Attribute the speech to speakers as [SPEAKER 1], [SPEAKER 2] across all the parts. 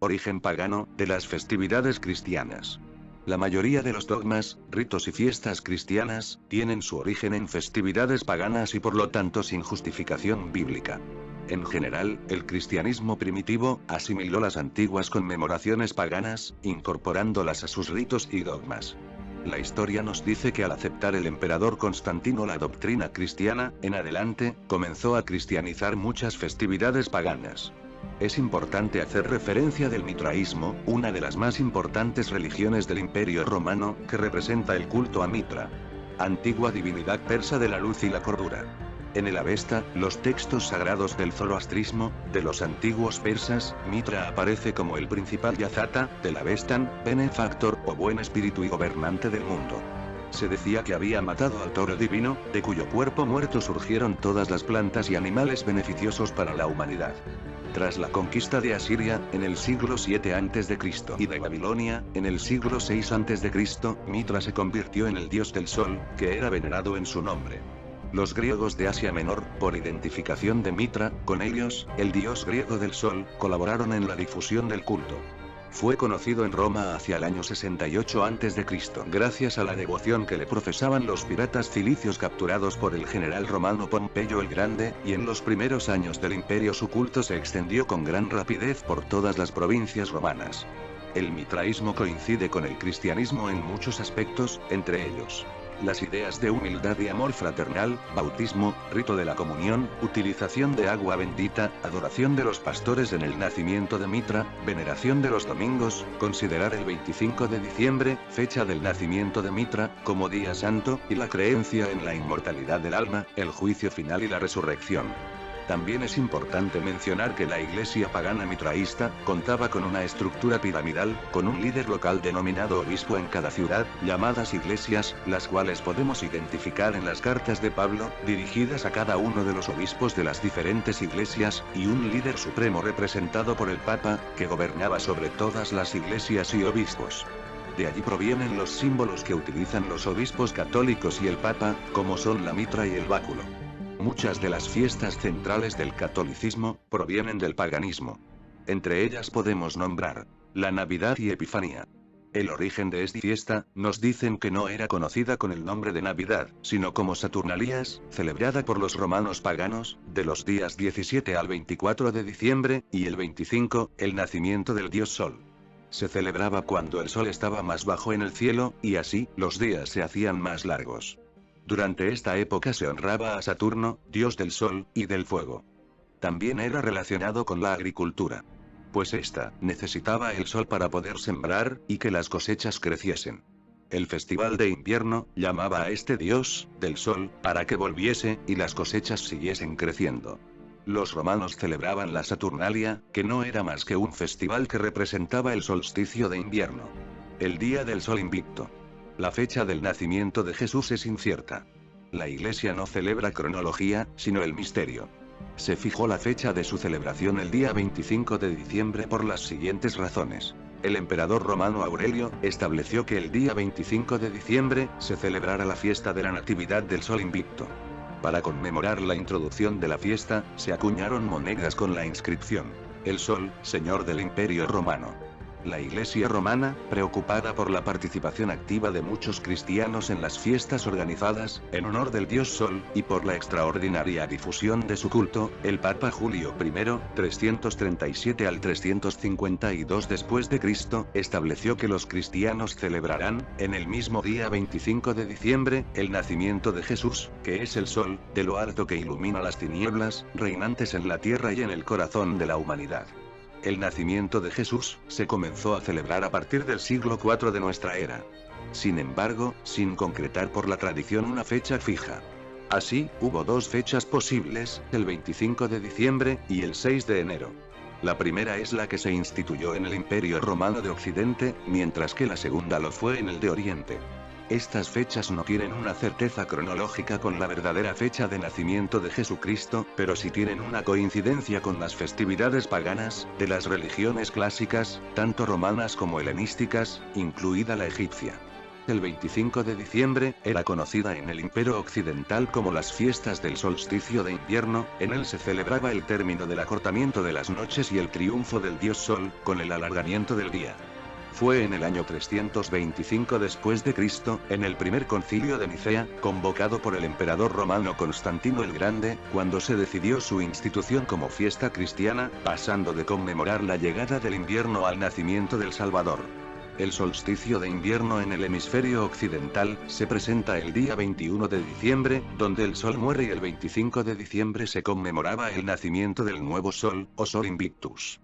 [SPEAKER 1] Origen pagano de las festividades cristianas. La mayoría de los dogmas, ritos y fiestas cristianas tienen su origen en festividades paganas y por lo tanto sin justificación bíblica. En general, el cristianismo primitivo asimiló las antiguas conmemoraciones paganas, incorporándolas a sus ritos y dogmas. La historia nos dice que al aceptar el emperador Constantino la doctrina cristiana, en adelante, comenzó a cristianizar muchas festividades paganas. Es importante hacer referencia del mitraísmo, una de las más importantes religiones del Imperio Romano, que representa el culto a Mitra, antigua divinidad persa de la luz y la cordura. En el Avesta, los textos sagrados del zoroastrismo, de los antiguos persas, Mitra aparece como el principal yazata, del Avestan, benefactor o buen espíritu y gobernante del mundo. Se decía que había matado al toro divino, de cuyo cuerpo muerto surgieron todas las plantas y animales beneficiosos para la humanidad. Tras la conquista de Asiria, en el siglo VII a.C., y de Babilonia, en el siglo VI a.C., Mitra se convirtió en el dios del sol, que era venerado en su nombre. Los griegos de Asia Menor, por identificación de Mitra con Helios, el dios griego del sol, colaboraron en la difusión del culto. Fue conocido en Roma hacia el año 68 a.C. gracias a la devoción que le profesaban los piratas cilicios capturados por el general romano Pompeyo el Grande, y en los primeros años del imperio su culto se extendió con gran rapidez por todas las provincias romanas. El mitraísmo coincide con el cristianismo en muchos aspectos, entre ellos las ideas de humildad y amor fraternal, bautismo, rito de la comunión, utilización de agua bendita, adoración de los pastores en el nacimiento de Mitra, veneración de los domingos, considerar el 25 de diciembre, fecha del nacimiento de Mitra, como día santo, y la creencia en la inmortalidad del alma, el juicio final y la resurrección. También es importante mencionar que la iglesia pagana mitraísta contaba con una estructura piramidal, con un líder local denominado obispo en cada ciudad, llamadas iglesias, las cuales podemos identificar en las cartas de Pablo, dirigidas a cada uno de los obispos de las diferentes iglesias, y un líder supremo representado por el Papa, que gobernaba sobre todas las iglesias y obispos. De allí provienen los símbolos que utilizan los obispos católicos y el Papa, como son la mitra y el báculo. Muchas de las fiestas centrales del catolicismo provienen del paganismo. Entre ellas podemos nombrar la Navidad y Epifanía. El origen de esta fiesta, nos dicen que no era conocida con el nombre de Navidad, sino como Saturnalías, celebrada por los romanos paganos, de los días 17 al 24 de diciembre, y el 25, el nacimiento del dios Sol. Se celebraba cuando el sol estaba más bajo en el cielo, y así, los días se hacían más largos. Durante esta época se honraba a Saturno, dios del sol y del fuego. También era relacionado con la agricultura, pues ésta necesitaba el sol para poder sembrar, y que las cosechas creciesen. El festival de invierno llamaba a este dios del sol, para que volviese, y las cosechas siguiesen creciendo. Los romanos celebraban la Saturnalia, que no era más que un festival que representaba el solsticio de invierno. El día del sol invicto. La fecha del nacimiento de Jesús es incierta. La Iglesia no celebra cronología, sino el misterio. Se fijó la fecha de su celebración el día 25 de diciembre por las siguientes razones. El emperador romano Aurelio estableció que el día 25 de diciembre se celebrara la fiesta de la Natividad del Sol Invicto. Para conmemorar la introducción de la fiesta, se acuñaron monedas con la inscripción: El Sol, Señor del Imperio Romano. La Iglesia romana, preocupada por la participación activa de muchos cristianos en las fiestas organizadas, en honor del dios Sol, y por la extraordinaria difusión de su culto, el Papa Julio I, 337 al 352 después de Cristo, estableció que los cristianos celebrarán, en el mismo día 25 de diciembre, el nacimiento de Jesús, que es el Sol, de lo alto que ilumina las tinieblas, reinantes en la tierra y en el corazón de la humanidad. El nacimiento de Jesús se comenzó a celebrar a partir del siglo IV de nuestra era. Sin embargo, sin concretar por la tradición una fecha fija. Así, hubo dos fechas posibles, el 25 de diciembre y el 6 de enero. La primera es la que se instituyó en el Imperio Romano de Occidente, mientras que la segunda lo fue en el de Oriente. Estas fechas no tienen una certeza cronológica con la verdadera fecha de nacimiento de Jesucristo, pero sí tienen una coincidencia con las festividades paganas, de las religiones clásicas, tanto romanas como helenísticas, incluida la egipcia. El 25 de diciembre, era conocida en el Imperio Occidental como las fiestas del solsticio de invierno, en él se celebraba el término del acortamiento de las noches y el triunfo del dios Sol, con el alargamiento del día. Fue en el año 325 después de Cristo, en el primer concilio de Nicea, convocado por el emperador romano Constantino el Grande, cuando se decidió su institución como fiesta cristiana, pasando de conmemorar la llegada del invierno al nacimiento del Salvador. El solsticio de invierno en el hemisferio occidental, se presenta el día 21 de diciembre, donde el sol muere, y el 25 de diciembre se conmemoraba el nacimiento del nuevo sol, o Sol Invictus,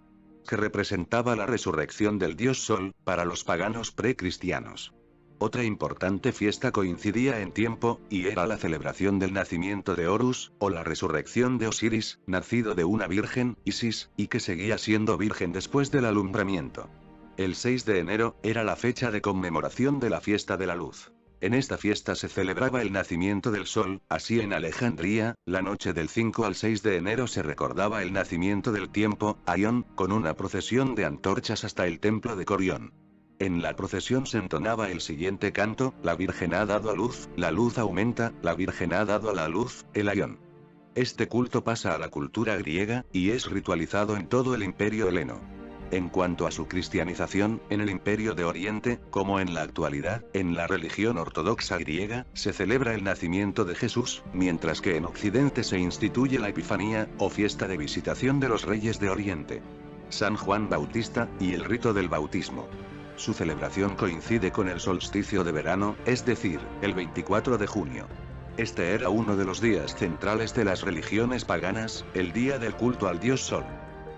[SPEAKER 1] que representaba la resurrección del dios Sol, para los paganos precristianos. Otra importante fiesta coincidía en tiempo, y era la celebración del nacimiento de Horus, o la resurrección de Osiris, nacido de una virgen, Isis, y que seguía siendo virgen después del alumbramiento. El 6 de enero, era la fecha de conmemoración de la fiesta de la luz. En esta fiesta se celebraba el nacimiento del sol, así en Alejandría, la noche del 5 al 6 de enero se recordaba el nacimiento del tiempo, Aión, con una procesión de antorchas hasta el templo de Corión. En la procesión se entonaba el siguiente canto: la Virgen ha dado a luz, la luz aumenta, la Virgen ha dado a la luz, el Aión. Este culto pasa a la cultura griega, y es ritualizado en todo el imperio heleno. En cuanto a su cristianización, en el Imperio de Oriente, como en la actualidad, en la religión ortodoxa griega, se celebra el nacimiento de Jesús, mientras que en Occidente se instituye la Epifanía, o fiesta de visitación de los reyes de Oriente, San Juan Bautista, y el rito del bautismo. Su celebración coincide con el solsticio de verano, es decir, el 24 de junio. Este era uno de los días centrales de las religiones paganas, el día del culto al dios Sol.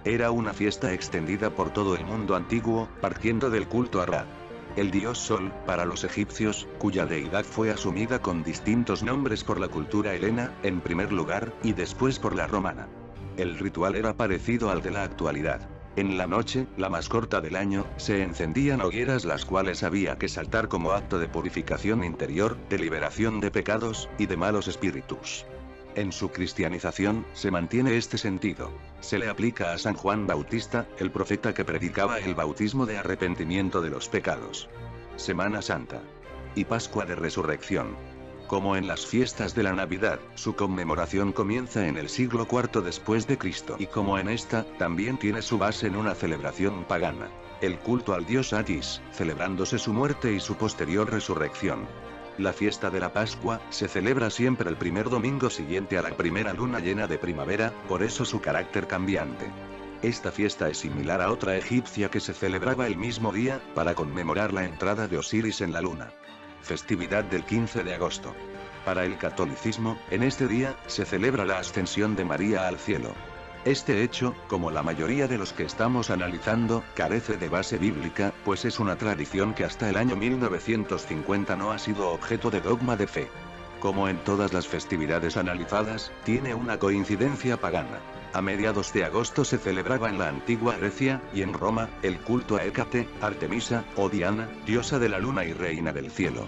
[SPEAKER 1] Era una fiesta extendida por todo el mundo antiguo, partiendo del culto a Ra, el dios Sol, para los egipcios, cuya deidad fue asumida con distintos nombres por la cultura helena, en primer lugar, y después por la romana. El ritual era parecido al de la actualidad. En la noche, la más corta del año, se encendían hogueras las cuales había que saltar como acto de purificación interior, de liberación de pecados, y de malos espíritus. En su cristianización, se mantiene este sentido. Se le aplica a San Juan Bautista, el profeta que predicaba el bautismo de arrepentimiento de los pecados. Semana Santa y Pascua de Resurrección. Como en las fiestas de la Navidad, su conmemoración comienza en el siglo IV después de Cristo, y como en esta, también tiene su base en una celebración pagana, el culto al dios Atis, celebrándose su muerte y su posterior resurrección. La fiesta de la Pascua se celebra siempre el primer domingo siguiente a la primera luna llena de primavera, por eso su carácter cambiante. Esta fiesta es similar a otra egipcia que se celebraba el mismo día, para conmemorar la entrada de Osiris en la luna. Festividad del 15 de agosto. Para el catolicismo, en este día, se celebra la ascensión de María al cielo. Este hecho, como la mayoría de los que estamos analizando, carece de base bíblica, pues es una tradición que hasta el año 1950 no ha sido objeto de dogma de fe. Como en todas las festividades analizadas, tiene una coincidencia pagana. A mediados de agosto se celebraba en la antigua Grecia, y en Roma, el culto a Hécate, Artemisa, o Diana, diosa de la luna y reina del cielo,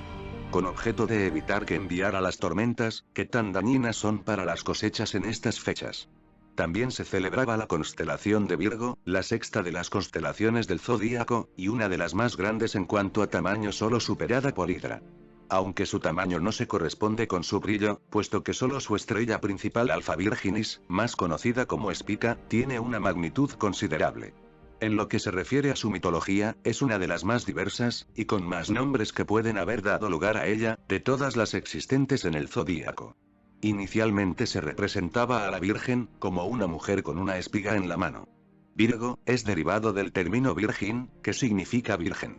[SPEAKER 1] con objeto de evitar que enviara las tormentas, que tan dañinas son para las cosechas en estas fechas. También se celebraba la constelación de Virgo, la sexta de las constelaciones del zodíaco, y una de las más grandes en cuanto a tamaño, solo superada por Hidra. Aunque su tamaño no se corresponde con su brillo, puesto que solo su estrella principal Alpha Virginis, más conocida como Spica, tiene una magnitud considerable. En lo que se refiere a su mitología, es una de las más diversas, y con más nombres que pueden haber dado lugar a ella, de todas las existentes en el zodíaco. Inicialmente se representaba a la Virgen, como una mujer con una espiga en la mano. Virgo, es derivado del término virgin, que significa virgen.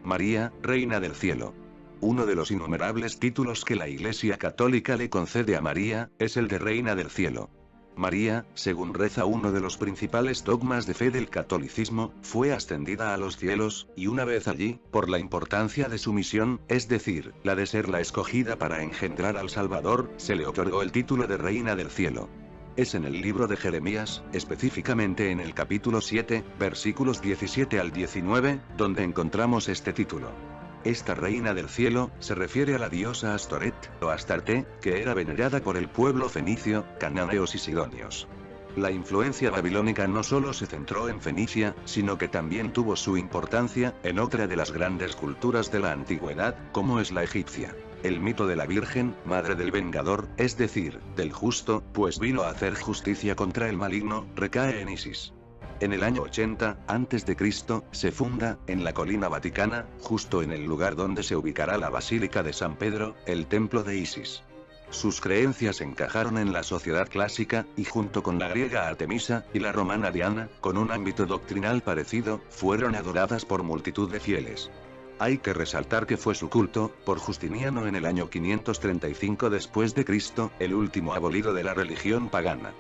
[SPEAKER 1] María, reina del cielo. Uno de los innumerables títulos que la Iglesia Católica le concede a María, es el de Reina del Cielo. María, según reza uno de los principales dogmas de fe del catolicismo, fue ascendida a los cielos, y una vez allí, por la importancia de su misión, es decir, la de ser la escogida para engendrar al Salvador, se le otorgó el título de Reina del Cielo. Es en el libro de Jeremías, específicamente en el capítulo 7, versículos 17 al 19, donde encontramos este título. Esta reina del cielo, se refiere a la diosa Astoret, o Astarte, que era venerada por el pueblo fenicio, cananeos y sidonios. La influencia babilónica no solo se centró en Fenicia, sino que también tuvo su importancia en otra de las grandes culturas de la antigüedad, como es la egipcia. El mito de la Virgen, madre del vengador, es decir, del justo, pues vino a hacer justicia contra el maligno, recae en Isis. En el año 80 a.C., se funda, en la colina vaticana, justo en el lugar donde se ubicará la Basílica de San Pedro, el templo de Isis. Sus creencias encajaron en la sociedad clásica, y junto con la griega Artemisa, y la romana Diana, con un ámbito doctrinal parecido, fueron adoradas por multitud de fieles. Hay que resaltar que fue su culto, por Justiniano en el año 535 después de Cristo, el último abolido de la religión pagana.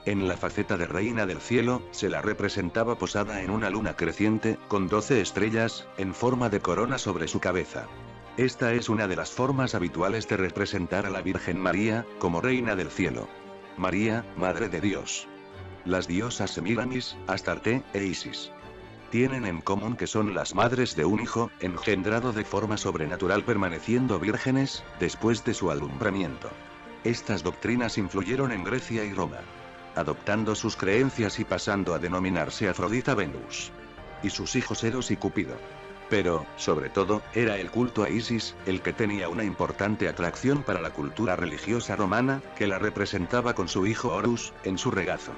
[SPEAKER 1] En la faceta de reina del cielo, se la representaba posada en una luna creciente, con 12 estrellas, en forma de corona sobre su cabeza. Esta es una de las formas habituales de representar a la Virgen María, como reina del cielo. María, madre de Dios. Las diosas Semíramis, Astarte, e Isis tienen en común que son las madres de un hijo, engendrado de forma sobrenatural permaneciendo vírgenes, después de su alumbramiento. Estas doctrinas influyeron en Grecia y Roma, adoptando sus creencias y pasando a denominarse Afrodita Venus. Y sus hijos Eros y Cupido. Pero, sobre todo, era el culto a Isis, el que tenía una importante atracción para la cultura religiosa romana, que la representaba con su hijo Horus, en su regazo.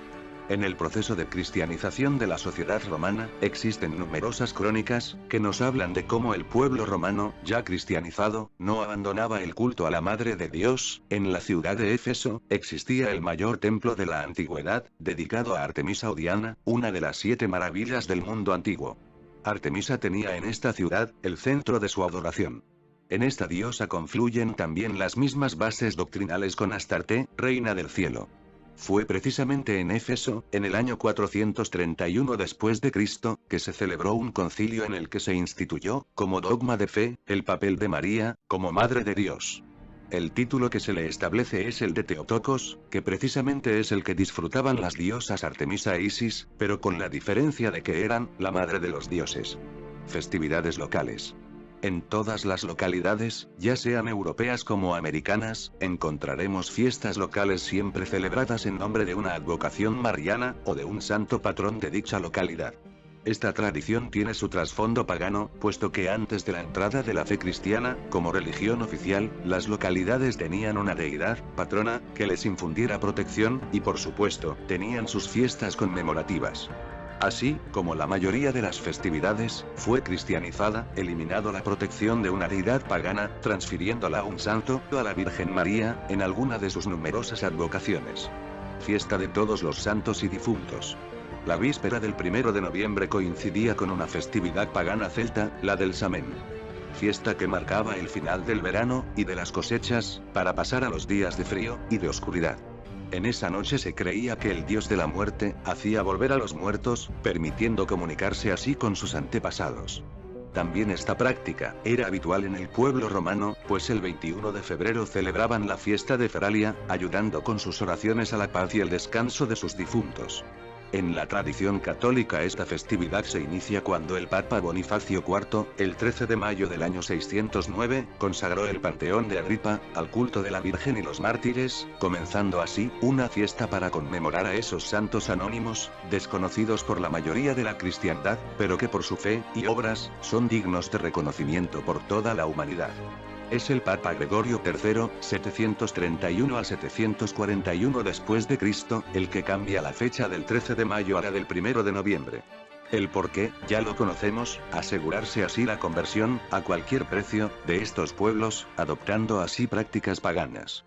[SPEAKER 1] En el proceso de cristianización de la sociedad romana, existen numerosas crónicas, que nos hablan de cómo el pueblo romano, ya cristianizado, no abandonaba el culto a la Madre de Dios. En la ciudad de Éfeso, existía el mayor templo de la antigüedad, dedicado a Artemisa o Diana, una de las 7 maravillas del mundo antiguo. Artemisa tenía en esta ciudad, el centro de su adoración. En esta diosa confluyen también las mismas bases doctrinales con Astarte, reina del cielo. Fue precisamente en Éfeso, en el año 431 después de Cristo, que se celebró un concilio en el que se instituyó, como dogma de fe, el papel de María, como Madre de Dios. El título que se le establece es el de Teotokos, que precisamente es el que disfrutaban las diosas Artemisa e Isis, pero con la diferencia de que eran la madre de los dioses. Festividades locales. En todas las localidades, ya sean europeas como americanas, encontraremos fiestas locales siempre celebradas en nombre de una advocación mariana, o de un santo patrón de dicha localidad. Esta tradición tiene su trasfondo pagano, puesto que antes de la entrada de la fe cristiana, como religión oficial, las localidades tenían una deidad, patrona, que les infundiera protección, y por supuesto, tenían sus fiestas conmemorativas. Así, como la mayoría de las festividades, fue cristianizada, eliminando la protección de una deidad pagana, transfiriéndola a un santo, o a la Virgen María, en alguna de sus numerosas advocaciones. Fiesta de todos los santos y difuntos. La víspera del 1 de noviembre coincidía con una festividad pagana celta, la del Samhain. Fiesta que marcaba el final del verano, y de las cosechas, para pasar a los días de frío, y de oscuridad. En esa noche se creía que el dios de la muerte, hacía volver a los muertos, permitiendo comunicarse así con sus antepasados. También esta práctica era habitual en el pueblo romano, pues el 21 de febrero celebraban la fiesta de Feralia, ayudando con sus oraciones a la paz y el descanso de sus difuntos. En la tradición católica esta festividad se inicia cuando el Papa Bonifacio IV, el 13 de mayo del año 609, consagró el Panteón de Agripa, al culto de la Virgen y los mártires, comenzando así, una fiesta para conmemorar a esos santos anónimos, desconocidos por la mayoría de la cristiandad, pero que por su fe y obras, son dignos de reconocimiento por toda la humanidad. Es el Papa Gregorio III, 731 al 741 después de Cristo, el que cambia la fecha del 13 de mayo a la del 1 de noviembre. El porqué, ya lo conocemos, asegurarse así la conversión, a cualquier precio, de estos pueblos, adoptando así prácticas paganas.